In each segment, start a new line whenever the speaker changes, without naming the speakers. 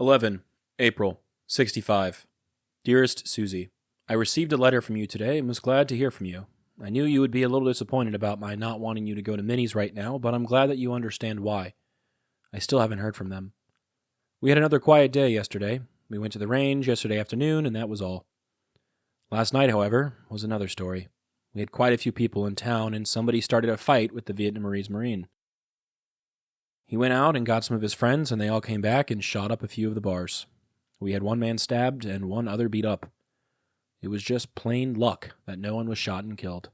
11. April, 65. Dearest Suzie, I received a letter from you today and was glad to hear from you. I knew you would be a little disappointed about my not wanting you to go to Minnie's right now, but I'm glad that you understand why. I still haven't heard from them. We had another quiet day yesterday. We went to the range yesterday afternoon, and that was all. Last night, however, was another story. We had quite a few people in town, and somebody started a fight with the Vietnamese Marine. He went out and got some of his friends, and they all came back and shot up a few of the bars. We had one man stabbed and one other beat up. It was just plain luck that no one was shot and killed.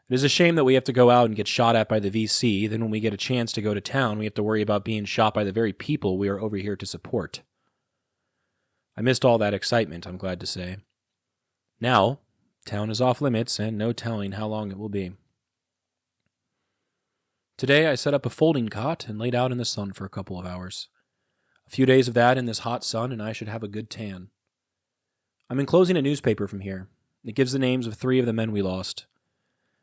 It is a shame that we have to go out and get shot at by the VC, then when we get a chance to go to town, we have to worry about being shot by the very people we are over here to support. I missed all that excitement, I'm glad to say. Now, town is off limits and no telling how long it will be. Today I set up a folding cot and laid out in the sun for a couple of hours. A few days of that in this hot sun and I should have a good tan. I'm enclosing a newspaper from here. It gives the names of 3 of the men we lost.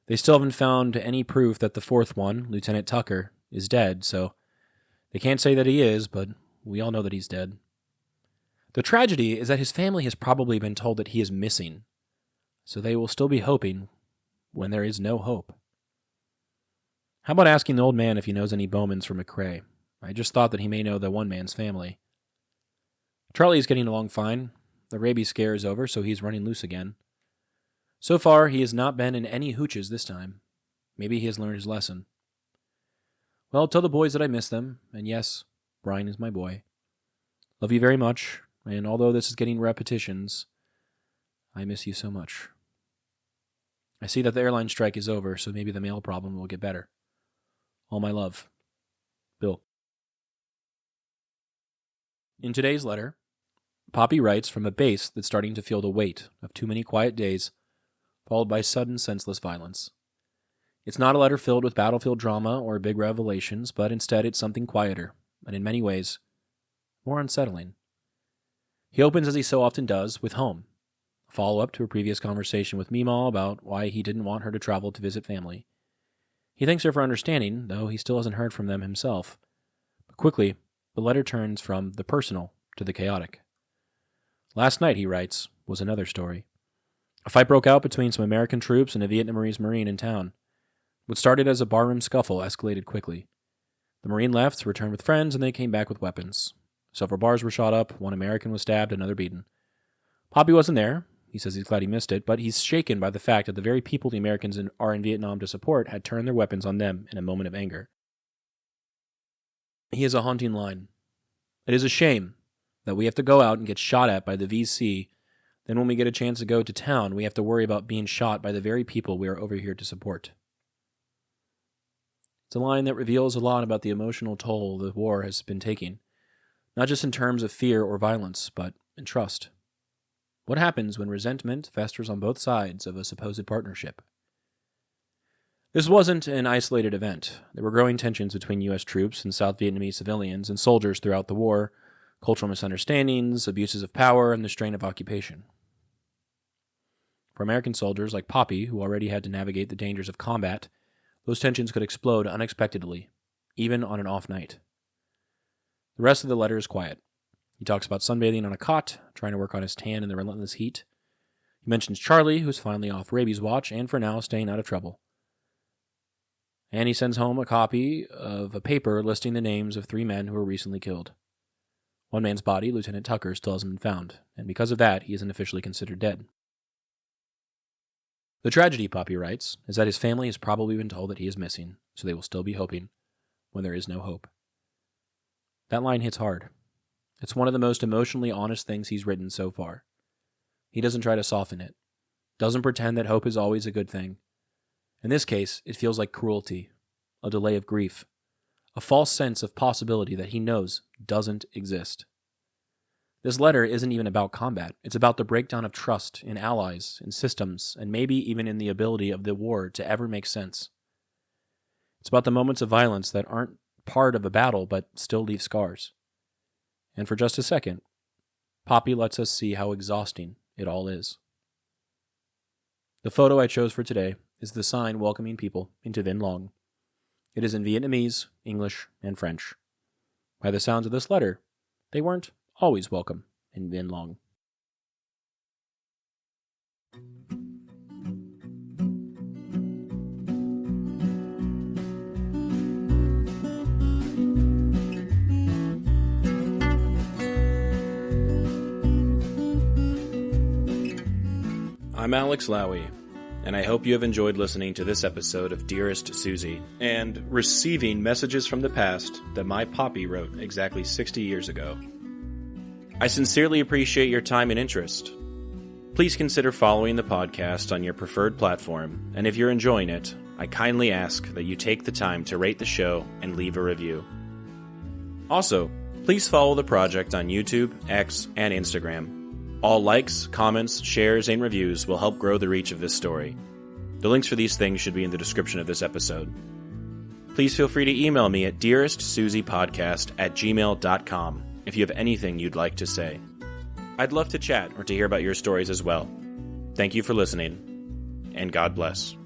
They still haven't found any proof that the 4th one, Lieutenant Tucker, is dead, so they can't say that he is, but we all know that he's dead. The tragedy is that his family has probably been told that he is missing, so they will still be hoping when there is no hope. How about asking the old man if he knows any Bowmans from McRae? I just thought that he may know the one man's family. Charlie is getting along fine. The rabies scare is over, so he's running loose again. So far, he has not been in any hooches this time. Maybe he has learned his lesson. Well, tell the boys that I miss them, and yes, Brian is my boy. Love you very much, and although this is getting repetitions, I miss you so much. I see that the airline strike is over, so maybe the mail problem will get better. All my love. Bill. In today's letter, Popi writes from a base that's starting to feel the weight of too many quiet days, followed by sudden, senseless violence. It's not a letter filled with battlefield drama or big revelations, but instead it's something quieter, and in many ways, more unsettling. He opens, as he so often does, with home, a follow-up to a previous conversation with Meemaw about why he didn't want her to travel to visit family. He thanks her for understanding, though he still hasn't heard from them himself. But quickly, the letter turns from the personal to the chaotic. Last night, he writes, was another story. A fight broke out between some American troops and a Vietnamese Marine in town. What started as a barroom scuffle escalated quickly. The Marine left, returned with friends, and they came back with weapons. Several bars were shot up, one American was stabbed, another beaten. Poppy wasn't there. He says he's glad he missed it, but he's shaken by the fact that the very people the Americans are in Vietnam to support had turned their weapons on them in a moment of anger. He has a haunting line. It is a shame that we have to go out and get shot at by the VC. Then when we get a chance to go to town, we have to worry about being shot by the very people we are over here to support. It's a line that reveals a lot about the emotional toll the war has been taking, not just in terms of fear or violence, but in trust. What happens when resentment festers on both sides of a supposed partnership? This wasn't an isolated event. There were growing tensions between U.S. troops and South Vietnamese civilians and soldiers throughout the war, cultural misunderstandings, abuses of power, and the strain of occupation. For American soldiers like Poppy, who already had to navigate the dangers of combat, those tensions could explode unexpectedly, even on an off night. The rest of the letter is quiet. He talks about sunbathing on a cot, trying to work on his tan in the relentless heat. He mentions Charlie, who's finally off rabies watch and for now staying out of trouble. And he sends home a copy of a paper listing the names of 3 men who were recently killed. One man's body, Lieutenant Tucker, still hasn't been found, and because of that, he isn't officially considered dead. The tragedy, Poppy writes, is that his family has probably been told that he is missing, so they will still be hoping when there is no hope. That line hits hard. It's one of the most emotionally honest things he's written so far. He doesn't try to soften it, doesn't pretend that hope is always a good thing. In this case, it feels like cruelty, a delay of grief, a false sense of possibility that he knows doesn't exist. This letter isn't even about combat. It's about the breakdown of trust in allies, in systems, and maybe even in the ability of the war to ever make sense. It's about the moments of violence that aren't part of a battle but still leave scars. And for just a second, Poppy lets us see how exhausting it all is. The photo I chose for today is the sign welcoming people into Vinh Long. It is in Vietnamese, English, and French. By the sounds of this letter, they weren't always welcome in Vinh Long. I'm Alex Lowy, and I hope you have enjoyed listening to this episode of Dearest Suzie and receiving messages from the past that my Popi wrote exactly 60 years ago. I sincerely appreciate your time and interest. Please consider following the podcast on your preferred platform, and if you're enjoying it, I kindly ask that you take the time to rate the show and leave a review. Also, please follow the project on YouTube, X, and Instagram. All likes, comments, shares, and reviews will help grow the reach of this story. The links for these things should be in the description of this episode. Please feel free to email me at dearestsuziepodcast@gmail.com if you have anything you'd like to say. I'd love to chat or to hear about your stories as well. Thank you for listening, and God bless.